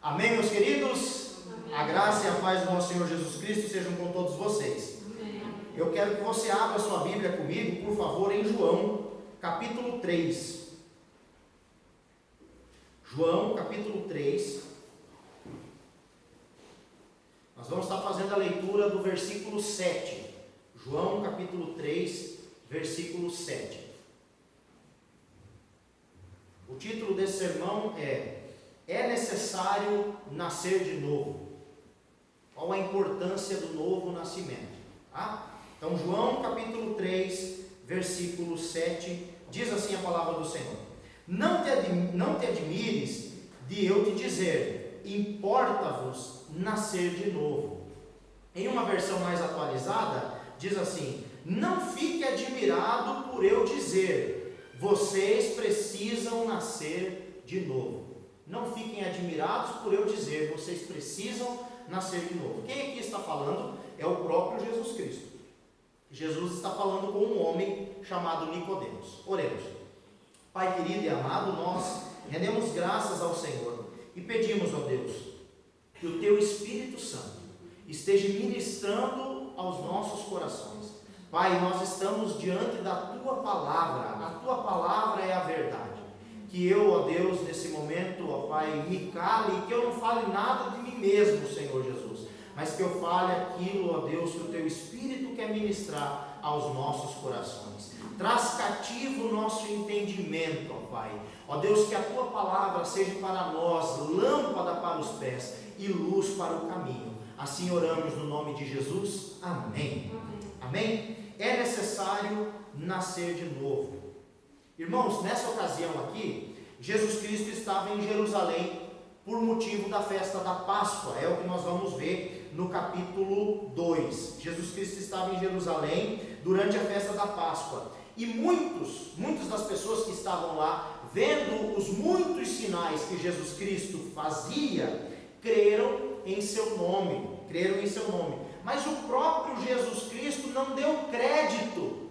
Amém, meus queridos? Amém. A graça e a paz do nosso Senhor Jesus Cristo sejam com todos vocês. Amém. Eu quero que você abra sua Bíblia comigo, por favor, em João, capítulo 3. João, capítulo 3. Nós vamos estar fazendo a leitura do versículo 7. João, capítulo 3, versículo 7. O título desse sermão é necessário nascer de novo. Qual a importância do novo nascimento? Tá? Então, João capítulo 3, versículo 7, diz assim a palavra do Senhor: Não te admires de eu te dizer, importa-vos nascer de novo. Em uma versão mais atualizada, diz assim: Não fique admirado por eu dizer, vocês precisam nascer de novo. Não fiquem admirados por eu dizer, vocês precisam nascer de novo. Quem aqui está falando é o próprio Jesus Cristo. Jesus está falando com um homem chamado Nicodemos. Oremos. Pai querido e amado, nós rendemos graças ao Senhor e pedimos, ó Deus, que o Teu Espírito Santo esteja ministrando aos nossos corações. Pai, nós estamos diante da Tua Palavra. A Tua Palavra é a verdade. Que eu, ó Deus, nesse momento, ó Pai, me cale, que eu não fale nada de mim mesmo, Senhor Jesus, mas que eu fale aquilo, ó Deus, que o Teu Espírito quer ministrar aos nossos corações. Traz cativo o nosso entendimento, ó Pai. Ó Deus, que a Tua Palavra seja para nós lâmpada para os pés e luz para o caminho. Assim oramos no nome de Jesus. Amém. Amém? É necessário nascer de novo. Irmãos, nessa ocasião aqui, Jesus Cristo estava em Jerusalém por motivo da festa da Páscoa. É o que nós vamos ver no capítulo 2. Jesus Cristo estava em Jerusalém durante a festa da Páscoa. E muitas das pessoas que estavam lá, vendo os muitos sinais que Jesus Cristo fazia, creram em seu nome. Mas o próprio Jesus Cristo não deu crédito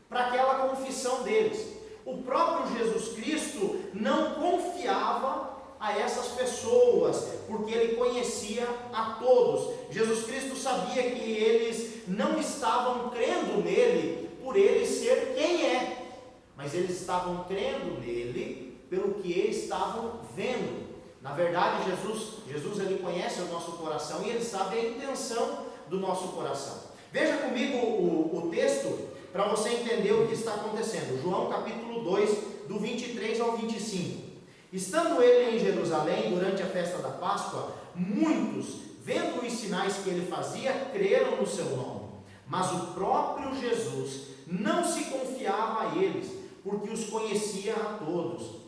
para aquela confissão deles. O próprio Jesus Cristo não confiava a essas pessoas, porque Ele conhecia a todos. Jesus Cristo sabia que eles não estavam crendo nele por Ele ser quem é, mas eles estavam crendo nele pelo que eles estavam vendo. Na verdade, Jesus ele conhece o nosso coração e Ele sabe a intenção do nosso coração. Veja comigo o texto, para você entender o que está acontecendo. João capítulo 2, do 23 ao 25. Estando ele em Jerusalém durante a festa da Páscoa, muitos, vendo os sinais que ele fazia, creram no seu nome. Mas o próprio Jesus não se confiava a eles, porque os conhecia a todos.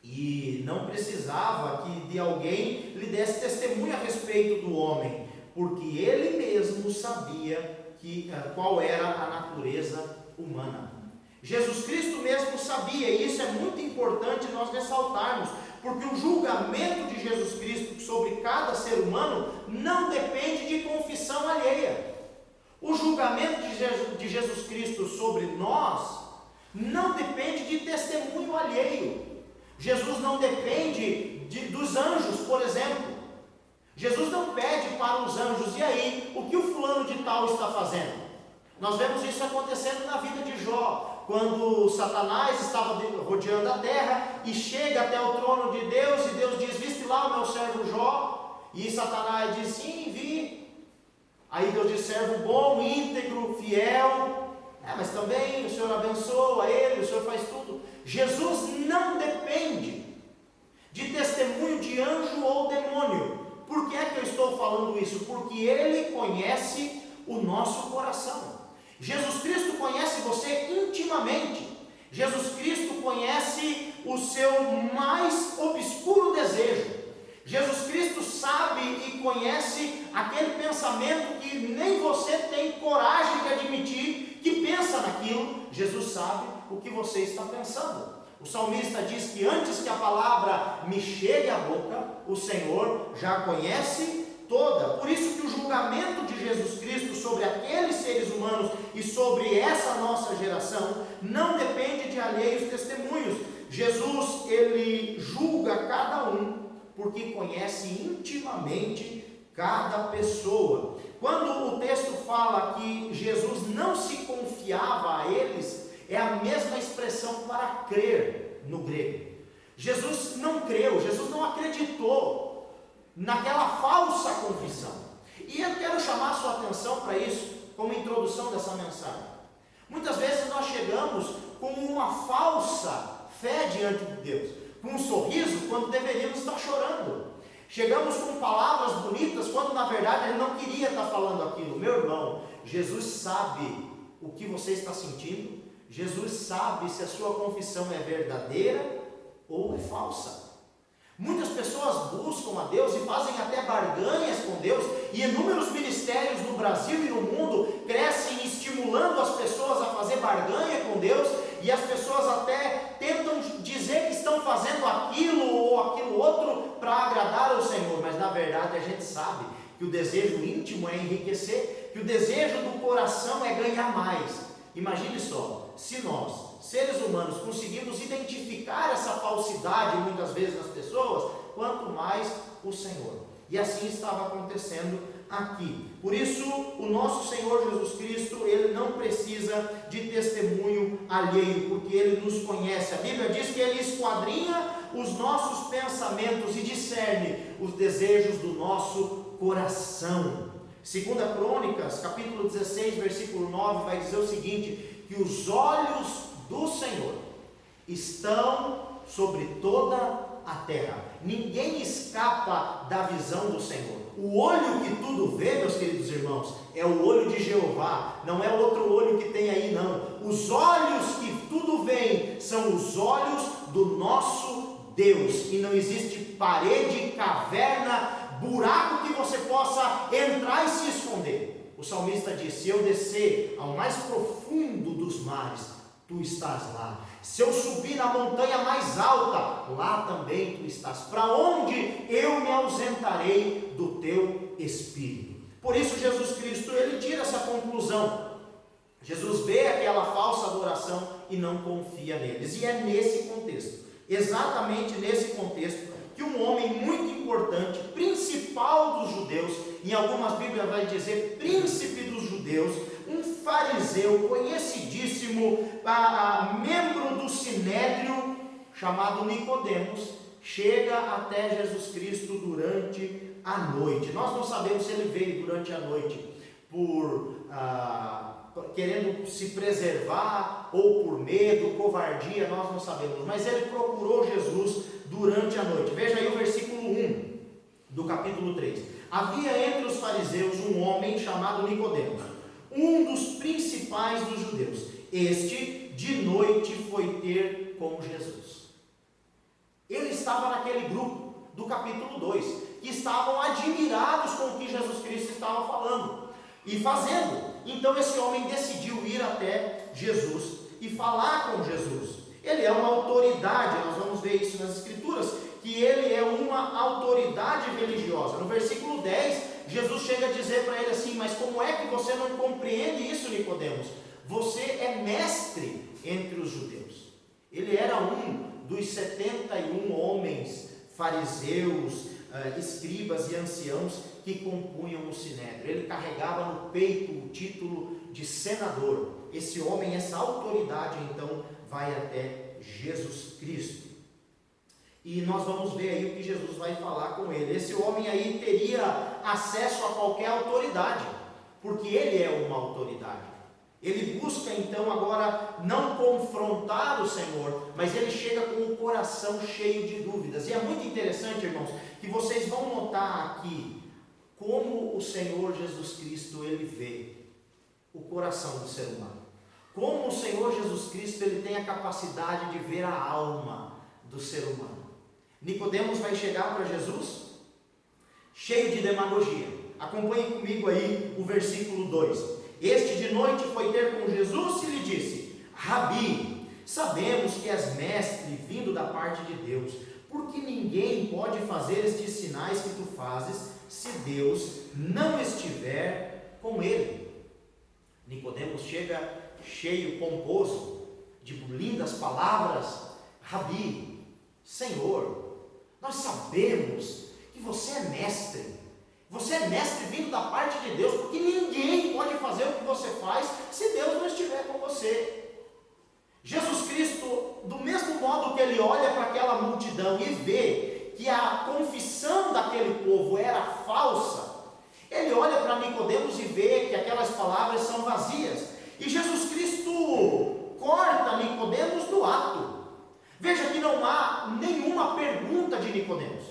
E não precisava que de alguém lhe desse testemunho a respeito do homem, porque ele mesmo sabia qual era a natureza humana. Jesus Cristo mesmo sabia, e isso é muito importante nós ressaltarmos, porque o julgamento de Jesus Cristo sobre cada ser humano não depende de confissão alheia. O julgamento de Jesus Cristo sobre nós não depende de testemunho alheio. Jesus não depende dos anjos, por exemplo. Jesus não pede para os anjos, e aí, o que o fulano de tal está fazendo? Nós vemos isso acontecendo na vida de Jó, quando Satanás estava rodeando a terra e chega até o trono de Deus, e Deus diz: viste lá o meu servo Jó? E Satanás diz: sim, vi. Aí Deus diz: servo bom, íntegro, fiel, mas também o Senhor abençoa ele, o Senhor faz tudo. Jesus não depende de testemunho de anjo ou demônio. Por que é que eu estou falando isso? Porque Ele conhece o nosso coração. Jesus Cristo conhece você intimamente. Jesus Cristo conhece o seu mais obscuro desejo. Jesus Cristo sabe e conhece aquele pensamento que nem você tem coragem de admitir que pensa naquilo. Jesus sabe o que você está pensando. O salmista diz que antes que a palavra me chegue à boca, o Senhor já conhece toda. Por isso que o julgamento de Jesus Cristo sobre aqueles seres humanos e sobre essa nossa geração não depende de alheios testemunhos. Jesus, ele julga cada um porque conhece intimamente cada pessoa. Quando o texto fala que Jesus não se confiava a eles, é a mesma expressão para crer no grego. Jesus não creu, Jesus não acreditou naquela falsa confissão. E eu quero chamar a sua atenção para isso, como introdução dessa mensagem. Muitas vezes nós chegamos com uma falsa fé diante de Deus, com um sorriso quando deveríamos estar chorando. Chegamos com palavras bonitas quando na verdade Ele não queria estar falando aquilo. Meu irmão, Jesus sabe o que você está sentindo, Jesus sabe se a sua confissão é verdadeira ou é falsa. Muitas pessoas buscam a Deus e fazem até barganhas com Deus, e inúmeros ministérios no Brasil e no mundo crescem estimulando as pessoas a fazer barganha com Deus, e as pessoas até tentam dizer que estão fazendo aquilo ou aquilo outro para agradar ao Senhor, mas na verdade a gente sabe que o desejo íntimo é enriquecer, que o desejo do coração é ganhar mais. Imagine só, se nós, seres humanos, conseguimos identificar essa falsidade muitas vezes nas pessoas, quanto mais o Senhor. E assim estava acontecendo aqui. Por isso, o nosso Senhor Jesus Cristo, Ele não precisa de testemunho alheio, porque Ele nos conhece. A Bíblia diz que Ele esquadrinha os nossos pensamentos e discerne os desejos do nosso coração. 2 Crônicas, capítulo 16, versículo 9, vai dizer o seguinte, que os olhos do Senhor estão sobre toda a terra. Ninguém escapa da visão do Senhor. O olho que tudo vê, meus queridos irmãos, é o olho de Jeová, não é outro olho que tem aí não. Os olhos que tudo veem são os olhos do nosso Deus, e não existe parede, caverna, buraco que você possa entrar e se esconder. O salmista diz, se eu descer ao mais profundo dos mares, tu estás lá. Se eu subir na montanha mais alta, lá também tu estás. Para onde eu me ausentarei do teu Espírito? Por isso Jesus Cristo, Ele tira essa conclusão. Jesus vê aquela falsa adoração e não confia neles. E é nesse contexto, exatamente nesse contexto, que um homem muito importante, principal dos judeus, em algumas Bíblias vai dizer príncipe dos judeus, um fariseu conhecidíssimo, membro do Sinédrio, chamado Nicodemos, chega até Jesus Cristo durante a noite. Nós não sabemos se ele veio durante a noite querendo se preservar, ou por medo, covardia, nós não sabemos, mas ele procurou Jesus durante a noite. Veja aí o versículo 1 do capítulo 3. Havia entre os fariseus um homem chamado Nicodemos, um dos principais dos judeus. Este de noite foi ter com Jesus. Ele estava naquele grupo do capítulo 2, que estavam admirados com o que Jesus Cristo estava falando e fazendo. Então esse homem decidiu ir até Jesus e falar com Jesus. Ele é uma autoridade, nós vamos ver isso nas Escrituras, que ele é uma autoridade religiosa. No versículo 10, Jesus chega a dizer para ele assim, mas como é que você não compreende isso, Nicodemos? Você é mestre entre os judeus. Ele era um dos 71 homens fariseus, escribas e anciãos que compunham o Sinédrio. Ele carregava no peito o título de senador. Esse homem, essa autoridade, então, vai até Jesus Cristo. E nós vamos ver aí o que Jesus vai falar com ele. Esse homem aí teria acesso a qualquer autoridade, porque ele é uma autoridade. Ele busca então agora não confrontar o Senhor, mas ele chega com o coração cheio de dúvidas. E é muito interessante, irmãos, que vocês vão notar aqui como o Senhor Jesus Cristo, ele vê o coração do ser humano. Como o Senhor Jesus Cristo, ele tem a capacidade de ver a alma do ser humano. Nicodemos vai chegar para Jesus cheio de demagogia. Acompanhe comigo aí o versículo 2. Este de noite foi ter com Jesus e lhe disse, Rabi, sabemos que és mestre vindo da parte de Deus, porque ninguém pode fazer estes sinais que tu fazes, se Deus não estiver com ele. Nicodemos chega cheio, pomposo, de lindas palavras, Rabi, Senhor, Nós sabemos que você é mestre. Você é mestre vindo da parte de Deus, porque ninguém pode fazer o que você faz se Deus não estiver com você. Jesus Cristo, do mesmo modo que ele olha para aquela multidão e vê que a confissão daquele povo era falsa, ele olha para Nicodemos e vê que aquelas palavras são vazias. E Jesus Cristo corta Nicodemos do ato. Veja que não há nenhuma pergunta de Nicodemos.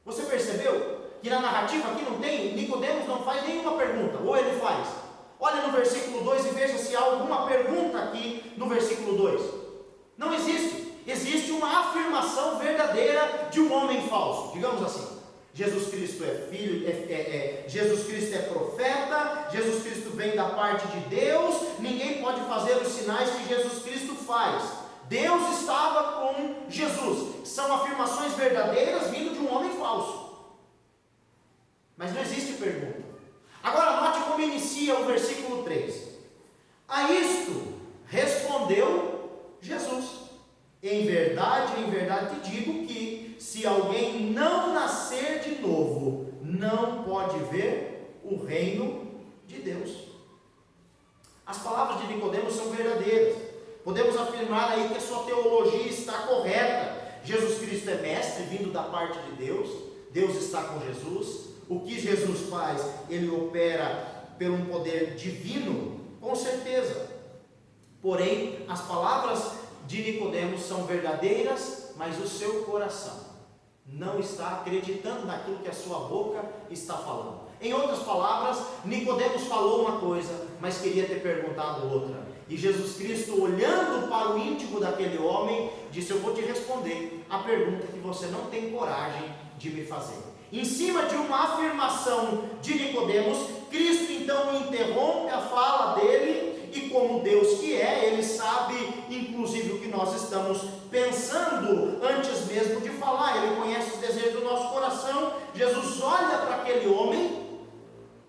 Você percebeu que na narrativa aqui não tem, Nicodemos não faz nenhuma pergunta, ou ele faz? Olha no versículo 2 e veja se há alguma pergunta aqui no versículo 2. Não existe. Existe uma afirmação verdadeira de um homem falso, digamos assim. Jesus Cristo é filho, Jesus Cristo é profeta, Jesus Cristo vem da parte de Deus, ninguém pode fazer os sinais que Jesus Cristo faz. Deus estava com Jesus. São afirmações verdadeiras vindo de um homem falso. Mas não existe pergunta. Agora note como inicia o versículo 3. A isto respondeu Jesus: em verdade te digo que se alguém não nascer de novo, não pode ver o reino de Deus. As palavras de Nicodemos são verdadeiras. Podemos afirmar aí que a sua teologia está correta. Jesus Cristo é mestre vindo da parte de Deus. Deus está com Jesus. O que Jesus faz, ele opera por um poder divino, com certeza. Porém, as palavras de Nicodemos são verdadeiras, mas o seu coração não está acreditando naquilo que a sua boca está falando. Em outras palavras, Nicodemos falou uma coisa, mas queria ter perguntado outra. E Jesus Cristo, olhando para o íntimo daquele homem, disse: eu vou te responder a pergunta que você não tem coragem de me fazer. Em cima de uma afirmação de Nicodemos, Cristo então interrompe a fala dele, e como Deus que é, ele sabe inclusive o que nós estamos pensando antes mesmo de falar. Ele conhece os desejos do nosso coração. Jesus olha para aquele homem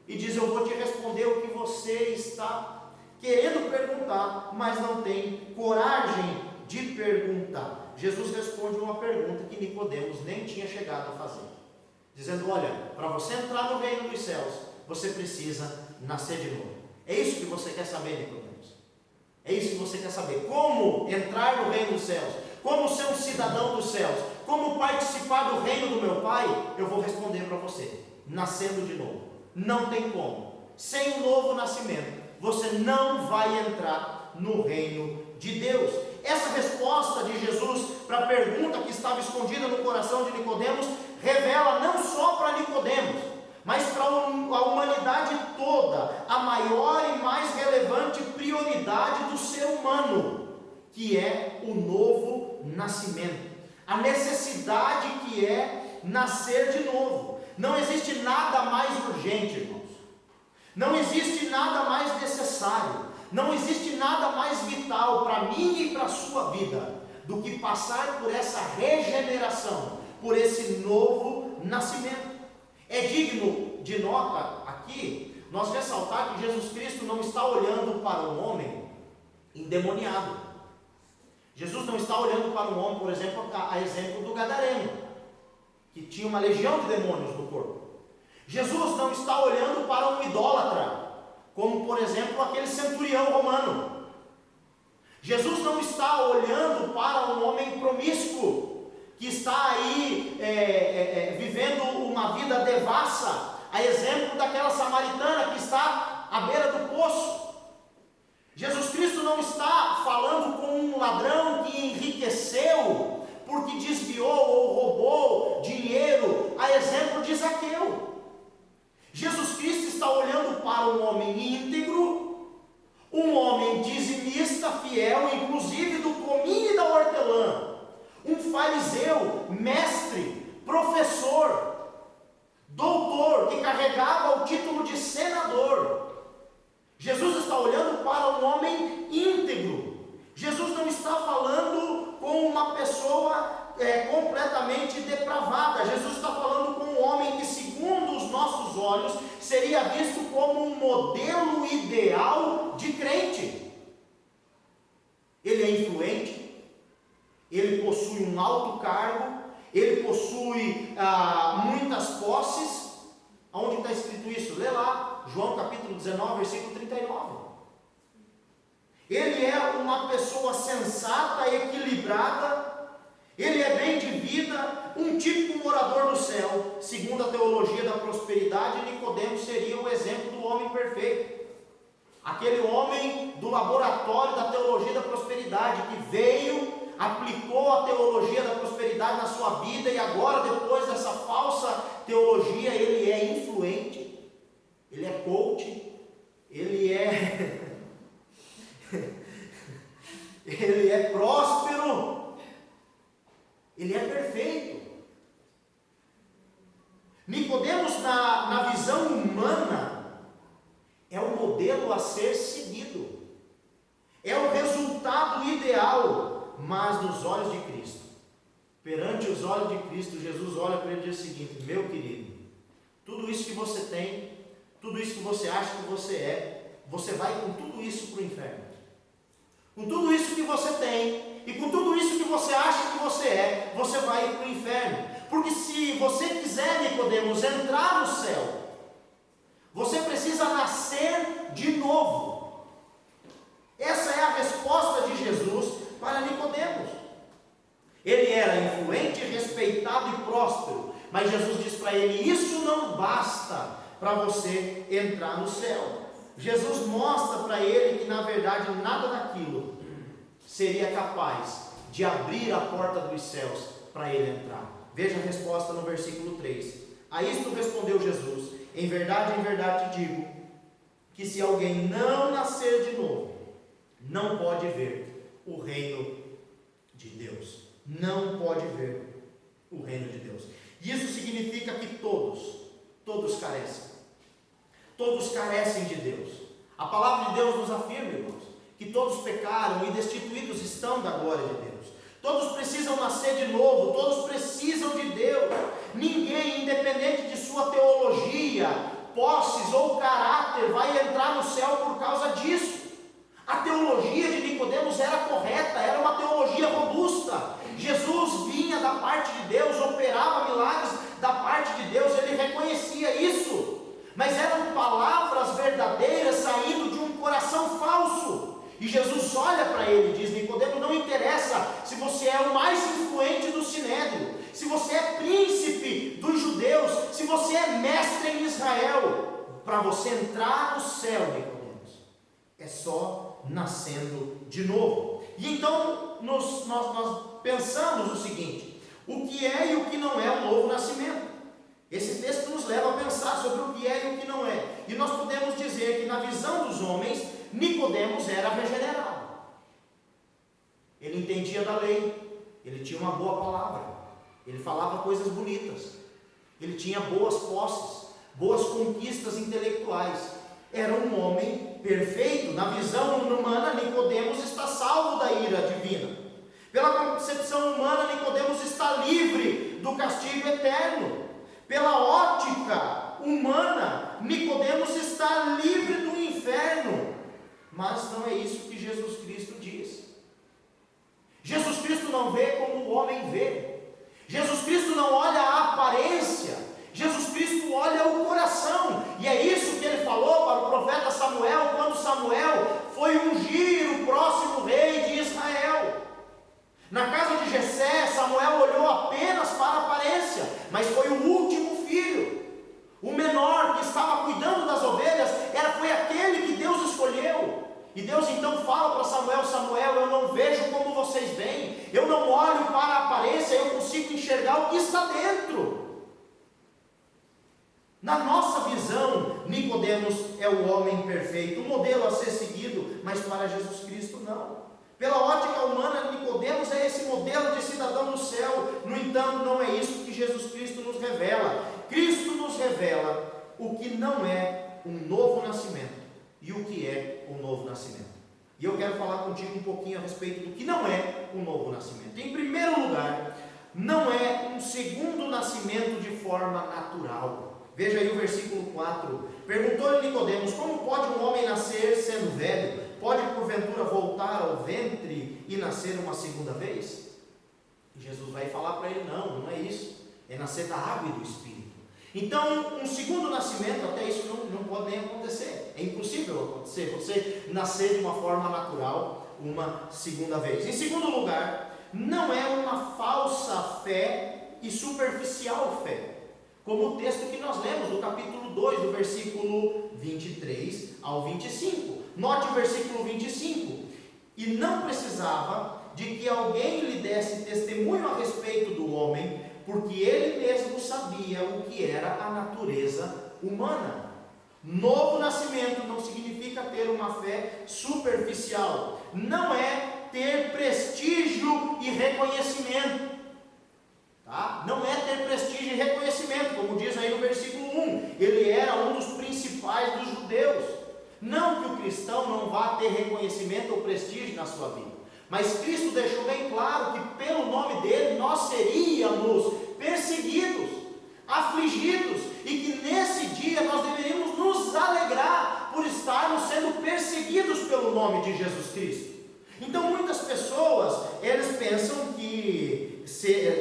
e diz: eu vou te responder o que você está querendo perguntar, mas não tem coragem de perguntar. Jesus responde uma pergunta que Nicodemos nem tinha chegado a fazer, dizendo: olha, para você entrar no reino dos céus, você precisa nascer de novo. É isso que você quer saber, Nicodemos? É isso que você quer saber? Como entrar no reino dos céus? Como ser um cidadão dos céus? Como participar do reino do meu Pai? Eu vou responder para você: nascendo de novo. Não tem como. Sem o novo nascimento, você não vai entrar no reino de Deus. Essa resposta de Jesus para a pergunta que estava escondida no coração de Nicodemos revela não só para Nicodemos, mas para a humanidade toda, a maior e mais relevante prioridade do ser humano, que é o novo nascimento, a necessidade que é nascer de novo. Não existe nada mais urgente, irmãos, não existe nada mais necessário, não existe nada mais vital para mim e para a sua vida do que passar por essa regeneração, por esse novo nascimento. É digno de nota aqui nós ressaltar que Jesus Cristo não está olhando para um homem endemoniado. Jesus não está olhando para um homem, por exemplo, a exemplo do gadareno, que tinha uma legião de demônios no corpo. Jesus não está olhando para um idólatra, como por exemplo aquele centurião romano. Jesus não está olhando para um homem promíscuo, que está aí vivendo uma vida devassa, a exemplo daquela samaritana que está à beira do poço. Jesus Cristo não está falando com um ladrão que enriqueceu porque desviou ou roubou dinheiro, a exemplo de Zaqueu. Jesus Cristo está olhando para um homem íntegro, um homem dizimista, fiel, inclusive do cominho e da hortelã, um fariseu, mestre, professor, doutor, que carregava o título de senador. Jesus está olhando para um homem íntegro. Jesus não está falando com uma pessoa completamente depravada. Jesus está falando com um homem que, segundo os nossos olhos, seria visto como um modelo ideal de crente. Ele é influente, ele possui um alto cargo, ele possui possui muitas posses. Aonde está escrito isso? Lê lá, João capítulo 19, versículo 39. Ele é uma pessoa sensata, equilibrada, ele é bem de vida, um típico morador do céu. Segundo a teologia da prosperidade, Nicodemos seria o exemplo do homem perfeito. Aquele homem do laboratório da teologia da prosperidade, que veio, aplicou a teologia da prosperidade na sua vida, e agora, depois dessa falsa teologia, ele é influente, ele é coach, ele é ele é próspero, ele é perfeito. Nicodemos, na visão humana, é o modelo a ser seguido, é o resultado ideal, mas nos olhos de Cristo, perante os olhos de Cristo, Jesus olha para ele e diz o seguinte: meu querido, tudo isso que você tem, tudo isso que você acha que você é, você vai com tudo isso para o inferno. Com tudo isso que você tem, e com tudo isso que você acha que você é, você vai ir para o inferno. Porque se você quiser, Nicodemos, entrar no céu, você precisa nascer de novo. Essa é a resposta de Jesus para Nicodemos. Ele era influente, respeitado e próspero, mas Jesus diz para ele: isso não basta para você entrar no céu. Jesus mostra para ele que, na verdade, nada daquilo seria capaz de abrir a porta dos céus para ele entrar. Veja a resposta no versículo 3. A isto respondeu Jesus: em verdade te digo, que se alguém não nascer de novo, não pode ver o reino de Deus. Não pode ver o reino de Deus. Isso significa que todos carecem. Todos carecem de Deus. A palavra de Deus nos afirma, irmãos, que todos pecaram e destituídos estão da glória de Deus. Todos precisam nascer de novo, todos precisam de Deus. Ninguém, independente de sua teologia, posses ou caráter, vai entrar no céu por causa disso. A teologia de Nicodemos era correta, era uma teologia robusta. Jesus vinha da parte de Deus, operava milagres da parte de Deus, ele reconhecia isso. Mas eram palavras verdadeiras saindo de um coração falso. E Jesus olha para ele e diz: Nicodemos, não interessa se você é o mais influente do Sinédrio, se você é príncipe dos judeus, se você é mestre em Israel, para você entrar no céu, Nicodemos, é só nascendo de novo. E então nós pensamos o seguinte: o que é e o que não é o novo nascimento? Esse texto nos leva a pensar sobre o que é e o que não é. E nós podemos dizer que, na visão dos homens, Nicodemos era regenerado. Ele entendia da lei, ele tinha uma boa palavra, ele falava coisas bonitas, ele tinha boas posses, boas conquistas intelectuais. Era um homem perfeito. Na visão humana, Nicodemos está salvo da ira divina. Pela concepção humana, Nicodemos está livre do castigo eterno. Pela ótica humana, Nicodemos está livre do inferno. Mas não é isso que Jesus Cristo diz. Jesus Cristo não vê como o homem vê. Jesus Cristo não olha a aparência. Jesus Cristo olha o coração. E é isso que ele falou para o profeta Samuel, quando Samuel foi ungir o próximo rei de Israel. Na casa de Jessé, Samuel olhou apenas para a aparência, mas foi o último filho, o menor que estava cuidando das ovelhas, foi aquele que Deus escolheu. E Deus então fala para Samuel: Samuel, eu não vejo como vocês veem, eu não olho para a aparência, eu consigo enxergar o que está dentro. Na nossa visão, Nicodemos é o homem perfeito, o modelo a ser seguido, mas para Jesus Cristo não. Pela ótica humana, Nicodemos é esse modelo de cidadão do céu. No entanto, não é isso que Jesus Cristo nos revela. Cristo nos revela o que não é um novo nascimento e o que é um novo nascimento. E eu quero falar contigo um pouquinho a respeito do que não é um novo nascimento. Em primeiro lugar, não é um segundo nascimento de forma natural. Veja aí o versículo 4. Perguntou-lhe Nicodemos: como pode um homem nascer sendo velho? Pode porventura voltar ao ventre e nascer uma segunda vez? E Jesus vai falar para ele: não é isso. É nascer da água e do Espírito. Então, um segundo nascimento, até isso não pode nem acontecer. É impossível acontecer, você nascer de uma forma natural uma segunda vez. Em segundo lugar, não é uma falsa fé e superficial fé, como o texto que nós lemos no capítulo 2, do versículo 23 ao 25. Note o versículo 25. E não precisava de que alguém lhe desse testemunho a respeito do homem, porque ele mesmo sabia o que era a natureza humana. Novo nascimento não significa ter uma fé superficial, não é ter prestígio e reconhecimento. Tá? Não é ter prestígio e reconhecimento, como diz aí no versículo 1, ele era um dos principais dos judeus. Não que o cristão não vá ter reconhecimento ou prestígio na sua vida, mas Cristo deixou bem claro que pelo nome dele nós seríamos perseguidos, afligidos, e que nesse dia nós deveríamos nos alegrar por estarmos sendo perseguidos pelo nome de Jesus Cristo. Então muitas pessoas, eles pensam que você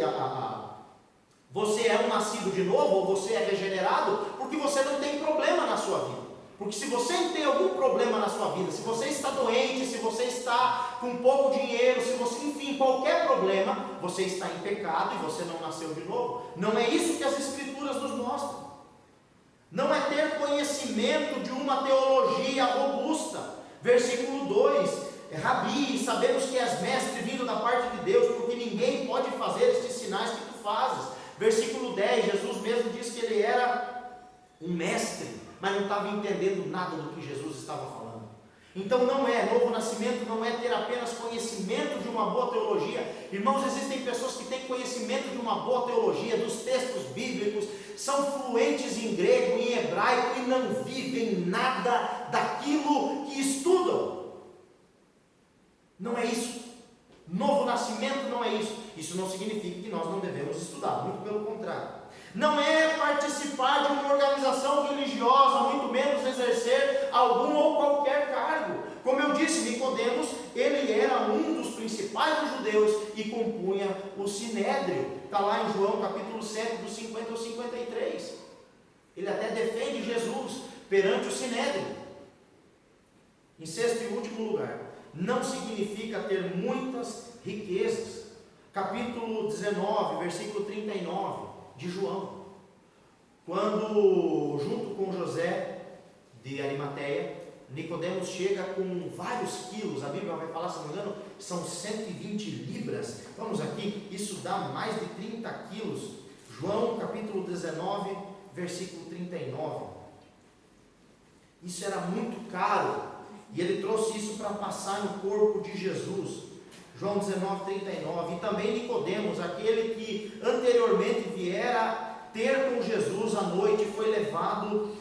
é um nascido de novo, ou você é regenerado, porque você não tem problema na sua vida. Porque se você tem algum problema na sua vida, se você está doente, se você está com pouco dinheiro, se você, enfim, qualquer problema, você está em pecado e você não nasceu de novo. Não é isso que as Escrituras nos mostram. Não é ter conhecimento de uma teologia robusta. Versículo 2, Rabi, sabemos que és mestre vindo da parte de Deus, porque ninguém pode fazer estes sinais que tu fazes. Versículo 10, Jesus mesmo disse que ele era um mestre, mas não estava entendendo nada do que Jesus estava falando. Então novo nascimento não é ter apenas conhecimento de uma boa teologia. Irmãos, existem pessoas que têm conhecimento de uma boa teologia, dos textos bíblicos, são fluentes em grego, em hebraico, e não vivem nada daquilo que estudam. Não é isso. Novo nascimento não é isso. Isso não significa que nós não devemos estudar, muito pelo contrário. Não é participar de uma organização religiosa, muito menos exercer algum ou qualquer cargo. Como eu disse, Nicodemos, ele era um dos principais dos judeus e compunha o sinédrio. Está lá em João capítulo 7, dos 50 ao 53. Ele até defende Jesus perante o sinédrio. Em sexto e último lugar, não significa ter muitas riquezas. Capítulo 19, versículo 39 de João, quando junto com José de Arimateia, Nicodemos chega com vários quilos, a Bíblia vai falar, se não me engano, são 120 libras, vamos aqui, isso dá mais de 30 quilos, João capítulo 19, versículo 39, isso era muito caro, e ele trouxe isso para passar no corpo de Jesus. João 19, 39, e também Nicodemos, aquele que anteriormente viera ter com Jesus à noite, foi levando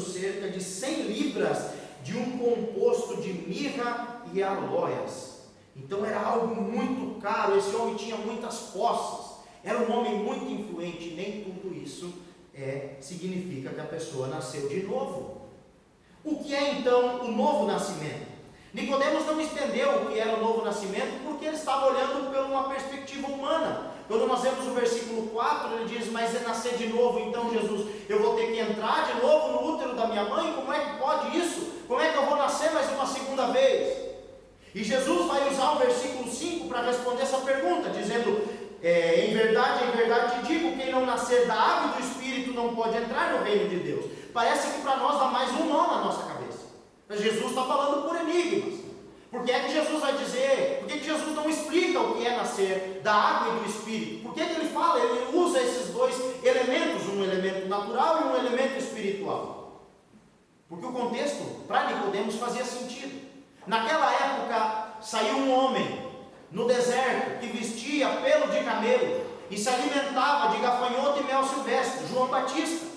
cerca de 100 libras de um composto de mirra e aloés. Então era algo muito caro, esse homem tinha muitas posses, era um homem muito influente, nem tudo isso significa que a pessoa nasceu de novo. O que é então o novo nascimento? Nicodemos não entendeu o que era o novo nascimento porque ele estava olhando por uma perspectiva humana. Quando nós vemos o versículo 4, ele diz, mas é nascer de novo, então Jesus, eu vou ter que entrar de novo no útero da minha mãe? Como é que pode isso? Como é que eu vou nascer mais uma segunda vez? E Jesus vai usar o versículo 5 para responder essa pergunta, dizendo, em verdade te digo, quem não nascer da água e do Espírito não pode entrar no reino de Deus. Parece que para nós dá mais um nó na nossa cabeça. Mas Jesus está falando por enigmas. Por que é que Jesus vai dizer? Por que Jesus não explica o que é nascer da água e do Espírito? Por que ele fala? Ele usa esses dois elementos, um elemento natural e um elemento espiritual. Porque o contexto, para Nicodemos, fazia sentido. Naquela época, saiu um homem no deserto que vestia pelo de camelo e se alimentava de gafanhoto e mel silvestre, João Batista.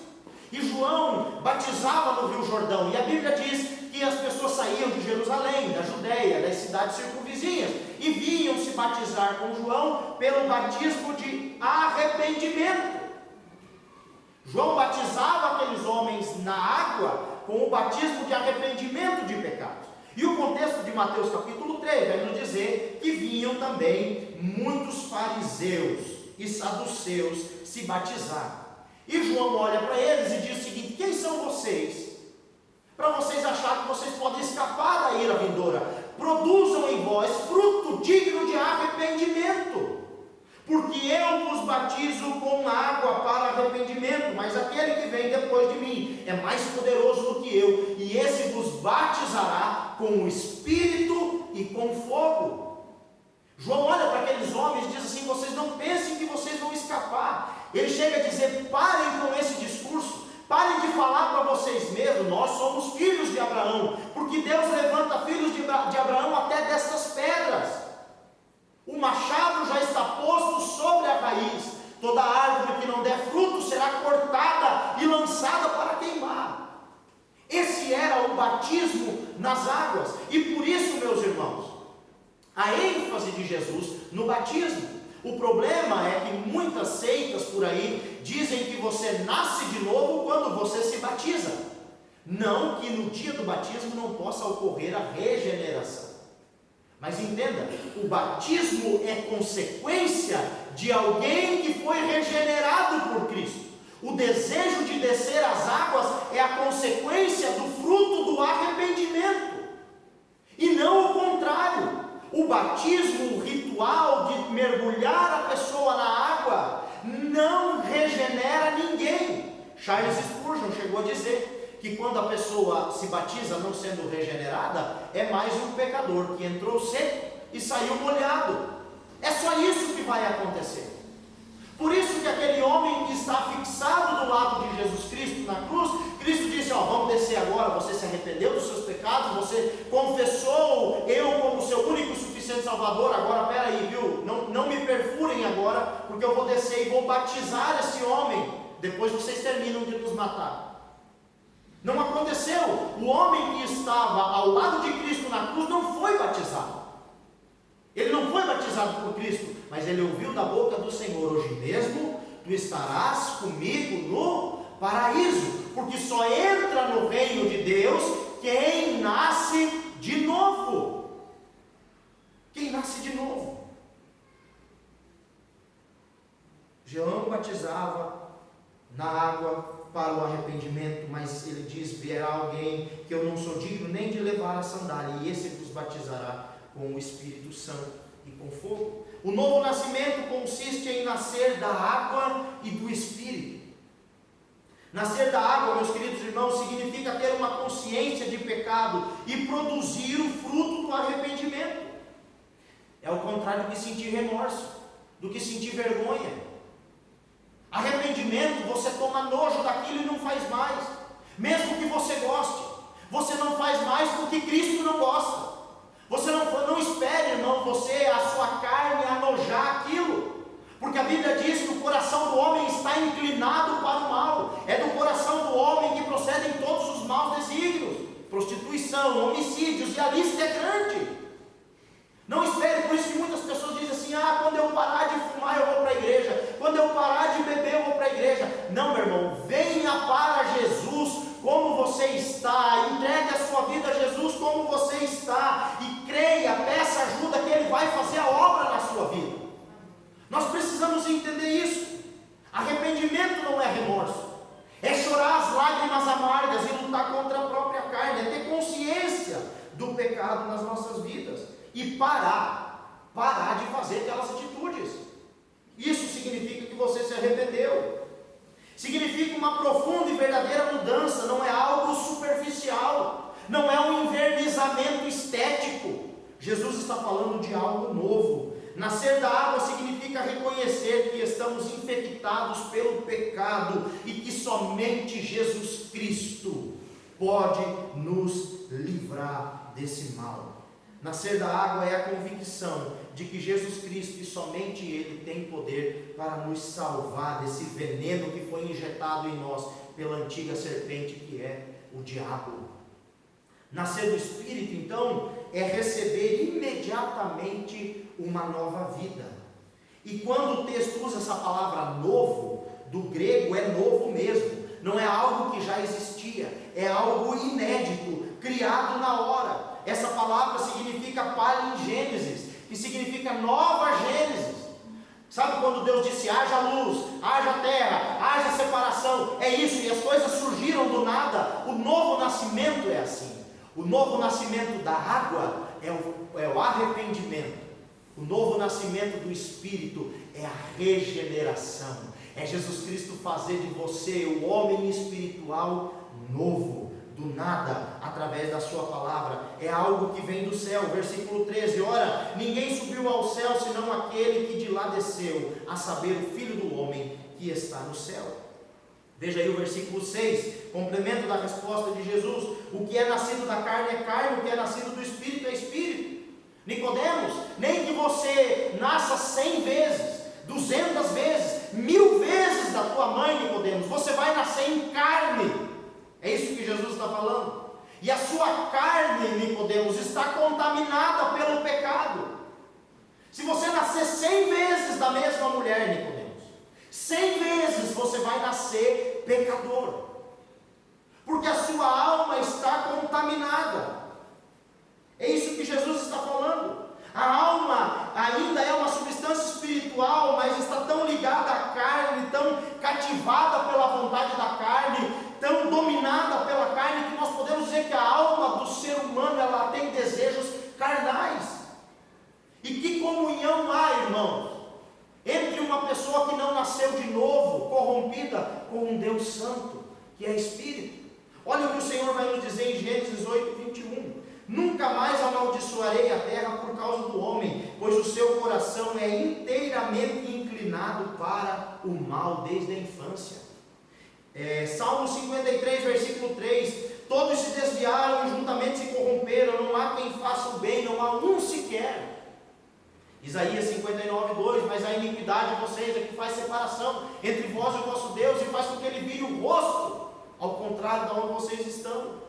E João batizava no Rio Jordão, e a Bíblia diz que as pessoas saíam de Jerusalém, da Judéia, das cidades circunvizinhas, e vinham se batizar com João pelo batismo de arrependimento. João batizava aqueles homens na água com o batismo de arrependimento de pecados. E o contexto de Mateus capítulo 3 vai nos dizer que vinham também muitos fariseus e saduceus se batizaram. E João olha para eles e diz o seguinte: quem são vocês? Para vocês acharem que vocês podem escapar da ira vindoura. Produzam em vós fruto digno de arrependimento. Porque eu vos batizo com água para arrependimento, mas aquele que vem depois de mim é mais poderoso do que eu, e esse vos batizará com o Espírito e com fogo. João olha para aqueles homens e diz assim: vocês não pensem que vocês vão escapar. Ele chega a dizer: parem com esse discurso, parem de falar para vocês mesmos, nós somos filhos de Abraão, porque Deus levanta filhos de Abraão até destas pedras. O machado já está posto sobre a raiz, toda árvore que não der fruto será cortada e lançada para queimar. Esse era o batismo nas águas, e por isso, meus irmãos, a ênfase de Jesus no batismo. O problema é que muitas seitas por aí dizem que você nasce de novo quando você se batiza. Não que no dia do batismo não possa ocorrer a regeneração. Mas entenda, o batismo é consequência de alguém que foi regenerado por Cristo. O desejo de descer às águas é a consequência do fruto do arrependimento. E não o contrário. O batismo, o ritual de mergulhar a pessoa na água, não regenera ninguém. Charles Spurgeon chegou a dizer que quando a pessoa se batiza não sendo regenerada, é mais um pecador que entrou seco e saiu molhado. É só isso que vai acontecer. Por isso que aquele homem que está fixado do lado de Jesus Cristo na cruz, Cristo disse: vamos descer agora, você se arrependeu dos seus pecados, você confessou eu como seu único e suficiente Salvador, agora peraí, viu, não me perfurem agora, porque eu vou descer e vou batizar esse homem, depois vocês terminam de nos matar. Não aconteceu. O homem que estava ao lado de Cristo na cruz não foi batizado. Ele não foi batizado por Cristo, mas ele ouviu da boca do Senhor: hoje mesmo tu estarás comigo no paraíso, porque só entra no reino de Deus quem nasce de novo. Quem nasce de novo. João batizava na água para o arrependimento, mas ele diz: virá alguém que eu não sou digno nem de levar a sandália, e esse vos batizará com o Espírito Santo e com fogo. O novo nascimento consiste em nascer da água e do Espírito. Nascer da água, meus queridos irmãos, significa ter uma consciência de pecado e produzir o fruto do arrependimento. É o contrário de sentir remorso, do que sentir vergonha. Arrependimento, você toma nojo daquilo e não faz mais, mesmo que você goste. Você não faz mais porque Cristo não gosta. Você não espere, irmão, a sua carne anojar aquilo, porque a Bíblia diz que o coração do homem está inclinado para o mal. É do coração do homem que procedem todos os maus desígnios, prostituição, homicídios, e a lista é grande. Não espere. Por isso que muitas pessoas dizem assim: quando eu parar de fumar eu vou para a igreja, quando eu parar de beber eu vou para a igreja. Não, meu irmão, venha para Jesus como você está, entregue a sua vida a Jesus como você está, e creia, peça ajuda que Ele vai fazer a obra na sua vida. Nós precisamos entender isso. Arrependimento não é remorso, é chorar as lágrimas amargas e lutar contra a própria carne, é ter consciência do pecado nas nossas vidas e parar de fazer aquelas atitudes. Isso significa que você se arrependeu. Significa uma profunda e verdadeira mudança, não é algo superficial, não é um envernizamento estético. Jesus está falando de algo novo. Nascer da água significa reconhecer que estamos infectados pelo pecado e que somente Jesus Cristo pode nos livrar desse mal. Nascer da água é a convicção de que Jesus Cristo e somente Ele tem poder para nos salvar desse veneno que foi injetado em nós pela antiga serpente que é o diabo. Nascer do Espírito, então, é receber imediatamente uma nova vida. E quando o texto usa essa palavra novo, do grego é novo mesmo, não é algo que já existia, é algo inédito, criado na hora. Essa palavra significa palingênesis, que significa nova Gênesis. Sabe quando Deus disse, haja luz, haja terra, haja separação? É isso, e as coisas surgiram do nada. O novo nascimento é assim. O novo nascimento da água é o arrependimento. O novo nascimento do Espírito é a regeneração. É Jesus Cristo fazer de você o homem espiritual novo, do nada, através da sua palavra. É algo que vem do céu. Versículo 13, ora, ninguém subiu ao céu, senão aquele que de lá desceu, a saber, o Filho do homem que está no céu. Veja aí o versículo 6, complemento da resposta de Jesus. O que é nascido da carne é carne, o que é nascido do Espírito é Espírito. Nicodemos, nem que você nasça 100 vezes, 200 vezes, 1000 vezes da tua mãe, Nicodemos, você vai nascer em carne. É isso que Jesus está falando. E a sua carne, Nicodemos, está contaminada pelo pecado. Se você nascer 100 vezes da mesma mulher, Nicodemos, 100 vezes você vai nascer pecador. Porque a sua alma está contaminada. É isso que Jesus está falando. A alma ainda é uma substância espiritual, mas está tão ligada à carne, tão cativada pela vontade da carne, tão dominada pela carne, que nós podemos dizer que a alma do ser humano, ela tem desejos carnais. E que comunhão há, irmãos, entre uma pessoa que não nasceu de novo, corrompida, com um Deus santo, que é Espírito? Olha o que o Senhor vai nos dizer em Gênesis 8, 21. Nunca mais amaldiçoarei a terra por causa do homem, pois o seu coração é inteiramente inclinado para o mal desde a infância. Salmo 53, versículo 3, todos se desviaram e juntamente se corromperam, não há quem faça o bem, não há um sequer. Isaías 59, 2, mas a iniquidade de vocês é que faz separação entre vós e o vosso Deus, e faz com que ele vire o rosto, ao contrário de onde vocês estão.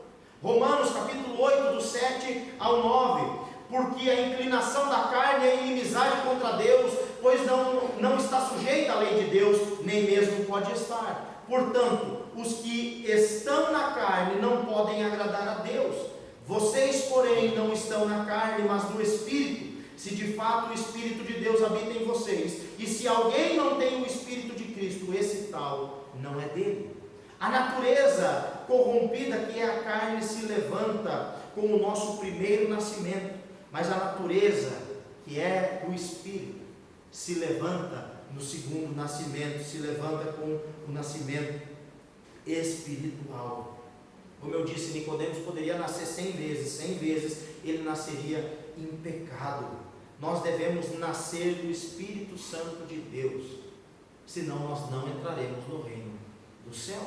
Romanos capítulo 8, do 7 ao 9, porque a inclinação da carne é inimizade contra Deus, pois não está sujeita à lei de Deus, nem mesmo pode estar. Portanto, os que estão na carne não podem agradar a Deus. Vocês, porém, não estão na carne, mas no Espírito, se de fato o Espírito de Deus habita em vocês. E se alguém não tem o Espírito de Cristo, esse tal não é dele. A natureza corrompida, que é a carne, se levanta com o nosso primeiro nascimento, mas a natureza, que é o Espírito, se levanta no segundo nascimento, se levanta com o nascimento espiritual. Como eu disse, Nicodemos poderia nascer 100 vezes, 100 vezes ele nasceria em pecado. Nós devemos nascer do Espírito Santo de Deus, senão nós não entraremos no reino do céu.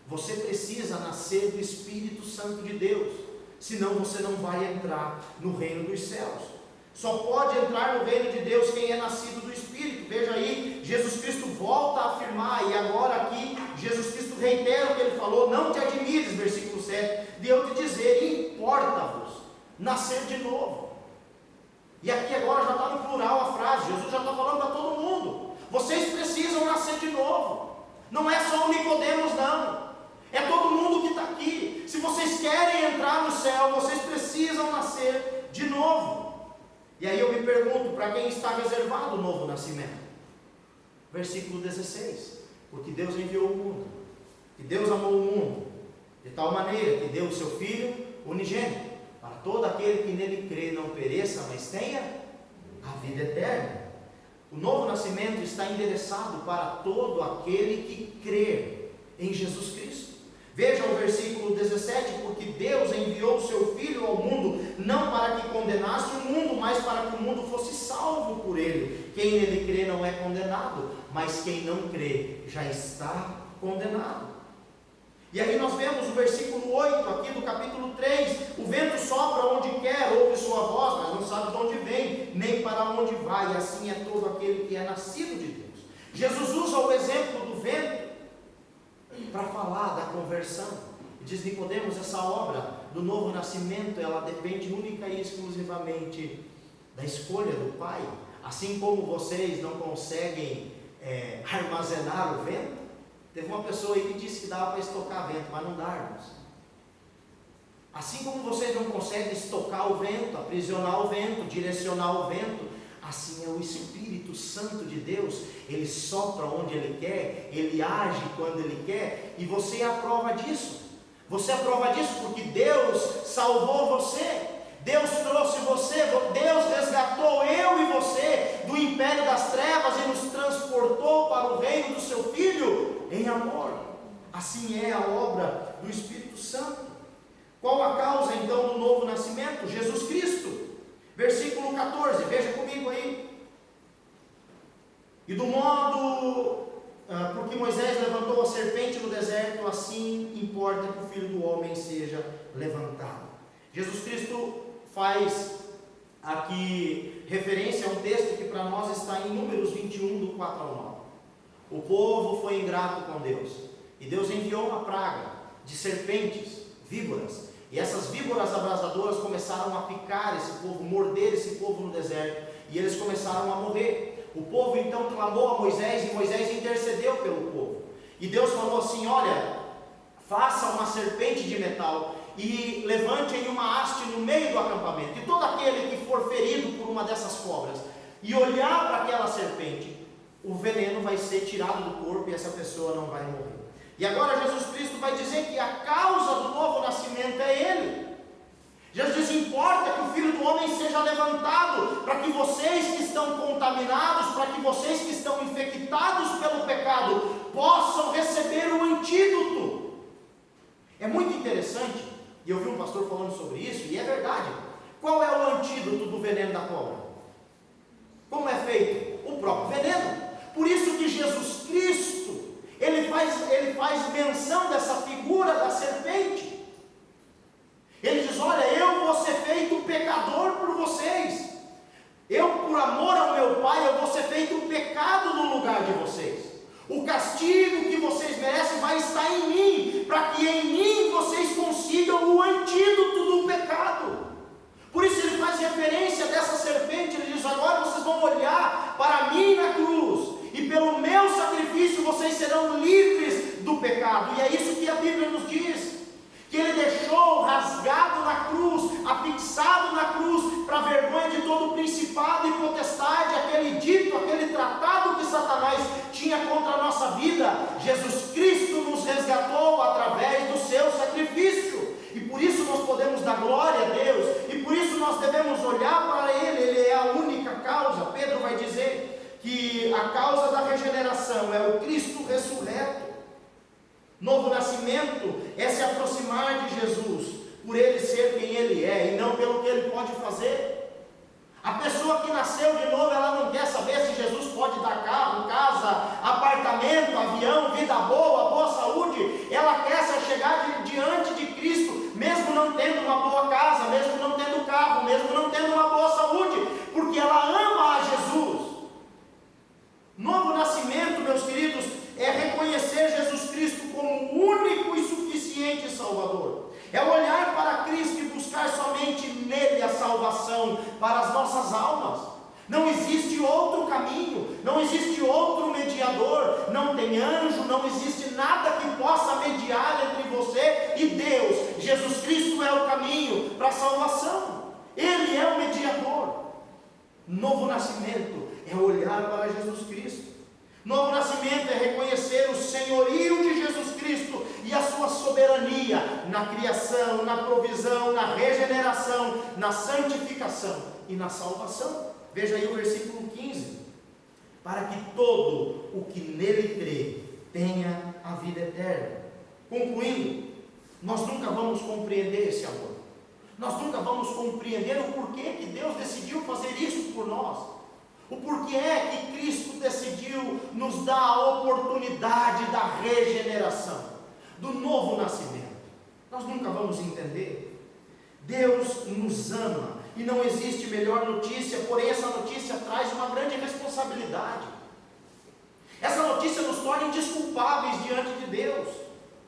Você precisa nascer do Espírito Santo de Deus, senão você não vai entrar no reino dos céus. Só pode entrar no reino de Deus quem é nascido do Espírito. Veja aí, Jesus Cristo volta a afirmar, e agora aqui, Jesus Cristo reitera o que ele falou: não te admires, versículo 7, de eu te dizer, importa-vos nascer de novo. E aqui agora já está no plural a frase, Jesus já está falando para todo mundo. Vocês precisam nascer de novo. Não é só o Nicodemos, não. É todo mundo que está aqui. Se vocês querem entrar no céu, vocês precisam nascer de novo. E aí eu me pergunto, para quem está reservado o novo nascimento? Versículo 16. Porque Deus enviou o mundo, que Deus amou o mundo, de tal maneira que deu o seu Filho unigênito, para todo aquele que nele crê não pereça, mas tenha a vida eterna. O novo nascimento está endereçado para todo aquele que crê em Jesus Cristo. Veja o versículo 17, porque Deus enviou o seu Filho ao mundo, não para que condenasse o mundo, mas para que o mundo fosse salvo por ele. Quem nele crê não é condenado, mas quem não crê já está condenado. E aí nós vemos o versículo 8 aqui do capítulo 3, o vento sopra onde quer, ouve sua voz, mas não sabe de onde vem, nem para onde vai, e assim é todo aquele que é nascido de Deus. Jesus usa o exemplo do vento para falar da conversão. E diz Nicodemos, essa obra do novo nascimento, ela depende única e exclusivamente da escolha do Pai. Assim como vocês não conseguem armazenar o vento. Teve uma pessoa aí que disse que dava para estocar vento, mas não dá, irmãos. Assim como vocês não conseguem estocar o vento, aprisionar o vento, direcionar o vento, assim é o Espírito Santo de Deus. Ele sopra onde Ele quer, Ele age quando Ele quer, e você é a prova disso. Você é a prova disso porque Deus salvou você, Deus trouxe você, Deus resgatou eu e você do império das trevas e nos transportou para o reino do seu Filho em amor. Assim é a obra do Espírito Santo. Qual a causa então do novo nascimento? Jesus Cristo. Versículo 14, veja comigo aí. E do modo porque Moisés levantou a serpente no deserto, assim importa que o Filho do Homem seja levantado. Jesus Cristo faz aqui referência a um texto que para nós está em Números 21, do 4 ao 9. O povo foi ingrato com Deus, e Deus enviou uma praga de serpentes, víboras, e essas víboras abrasadoras começaram a picar esse povo, morder esse povo no deserto, e eles começaram a morrer. O povo então clamou a Moisés, e Moisés intercedeu pelo povo, e Deus falou assim: olha, faça uma serpente de metal e levante em uma haste no meio do acampamento, e todo aquele que for ferido por uma dessas cobras e olhar para aquela serpente, o veneno vai ser tirado do corpo e essa pessoa não vai morrer. E agora Jesus Cristo vai dizer que a causa do novo nascimento é Ele. Jesus diz: importa que o Filho do Homem seja levantado, para que vocês que estão contaminados, para que vocês que estão infectados pelo pecado, possam receber o antídoto. É muito interessante, e eu vi um pastor falando sobre isso, e é verdade. Qual é o antídoto do veneno da cobra? Como é feito? O próprio veneno. Por isso que Jesus Cristo, ele faz menção dessa figura da serpente. Ele diz: olha, eu vou ser feito pecador por vocês. Eu, por amor ao meu Pai, eu vou ser feito pecado no lugar de vocês. O castigo que vocês merecem vai estar em mim, para que em mim vocês consigam o antídoto do pecado. Por isso ele faz referência dessa serpente. Ele diz: agora vocês vão olhar para mim na cruz, e pelo meu sacrifício vocês serão livres do pecado. E é isso que a Bíblia nos diz, que Ele deixou rasgado na cruz, afixado na cruz, para a vergonha de todo principado e potestade, aquele dito, aquele tratado que Satanás tinha contra a nossa vida. Jesus Cristo nos resgatou através do seu sacrifício, e por isso nós podemos dar glória a Deus, e por isso nós devemos olhar para Ele. Ele é a única causa. Pedro vai dizer que a causa da regeneração é o Cristo ressurreto. Novo nascimento é se aproximar de Jesus, por Ele ser quem Ele é, e não pelo que Ele pode fazer. A pessoa que nasceu de novo, ela não quer saber se Jesus pode dar carro, casa, apartamento, avião, vida boa, boa saúde. Ela quer se chegar diante de Cristo, mesmo não tendo uma boa casa, mesmo não tendo carro, mesmo não tendo uma boa saúde, porque ela ama a Jesus. Novo nascimento, meus queridos, é reconhecer Jesus Cristo como o único e suficiente Salvador. É olhar para Cristo e buscar somente nele a salvação para as nossas almas. Não existe outro caminho, não existe outro mediador, não tem anjo, não existe nada que possa mediar entre você e Deus. Jesus Cristo é o caminho para a salvação, Ele é o mediador. Novo nascimento é olhar para Jesus Cristo. Novo nascimento é reconhecer o senhorio de Jesus Cristo e a sua soberania na criação, na provisão, na regeneração, na santificação e na salvação. Veja aí o versículo 15: para que todo o que nele crê tenha a vida eterna. Concluindo, nós nunca vamos compreender esse amor. Nós nunca vamos compreender o porquê que Deus decidiu fazer isso por nós. O porquê é que Cristo decidiu nos dar a oportunidade da regeneração, do novo nascimento. Nós nunca vamos entender. Deus nos ama e não existe melhor notícia, porém essa notícia traz uma grande responsabilidade. Essa notícia nos torna indesculpáveis diante de Deus.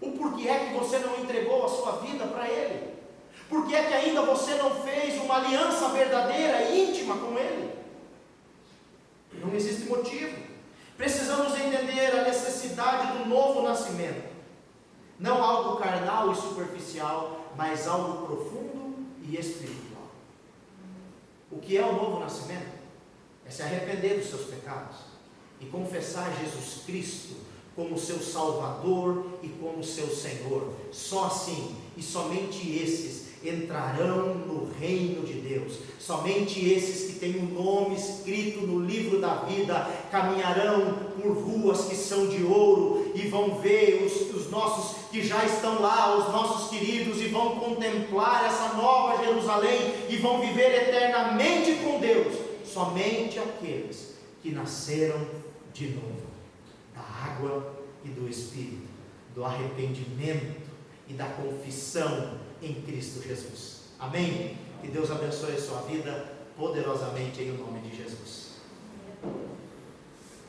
O porquê é que você não entregou a sua vida para Ele? Por que é que ainda você não fez uma aliança verdadeira e íntima com Ele? Não existe motivo. Precisamos entender a necessidade do novo nascimento. Não algo carnal e superficial, mas algo profundo e espiritual. O que é o novo nascimento? é se arrepender dos seus pecados e confessar Jesus Cristo como seu Salvador e como seu Senhor. Só assim, e somente esses entrarão no reino de Deus. Somente esses que têm o nome escrito no livro da vida caminharão por ruas que são de ouro e vão ver os nossos que já estão lá, os nossos queridos, e vão contemplar essa nova Jerusalém e vão viver eternamente com Deus. Somente aqueles que nasceram de novo, da água e do Espírito, do arrependimento e da confissão em Cristo Jesus. Amém? Que Deus abençoe a sua vida poderosamente em nome de Jesus.